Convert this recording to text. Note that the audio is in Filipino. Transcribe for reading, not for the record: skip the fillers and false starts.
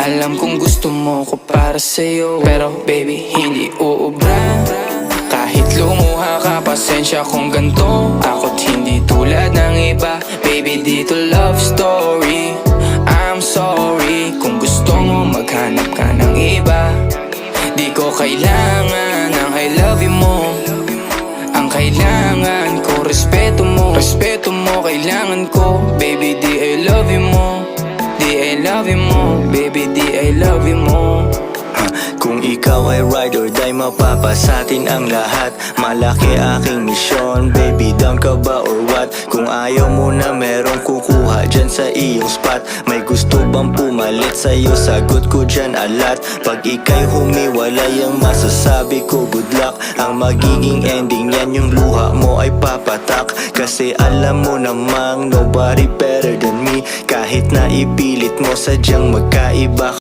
Alam kong gusto mo ko para sa'yo, pero baby hindi uubra. Kahit lumuha ka, pasensya kung ganto. Ako't hindi tulad ng iba. Baby dito love story. I'm sorry kung gusto mo maghanap ka ng iba. Di ko kailangan ng I love you mo. Ang kailangan ko respeto mo. Respeto mo kailangan ko. Baby di I love you mo. Di I love you mo. Baby di I love you mo. Kung ikaw ay ride or die, mapapasatin ang lahat. Malaki aking misyon, baby down ka ba or what? Kung ayaw mo na merong kukuha dyan sa iyong spot. May gusto bang pumalit sa'yo? Sagot ko dyan alat. Pag ika'y humiwalay, ang masasabi ko good luck. Ang magiging ending yan, yung luha mo ay papatak. Kasi alam mo namang nobody better than me. Kahit na ipilit mo, sadyang magkaiba.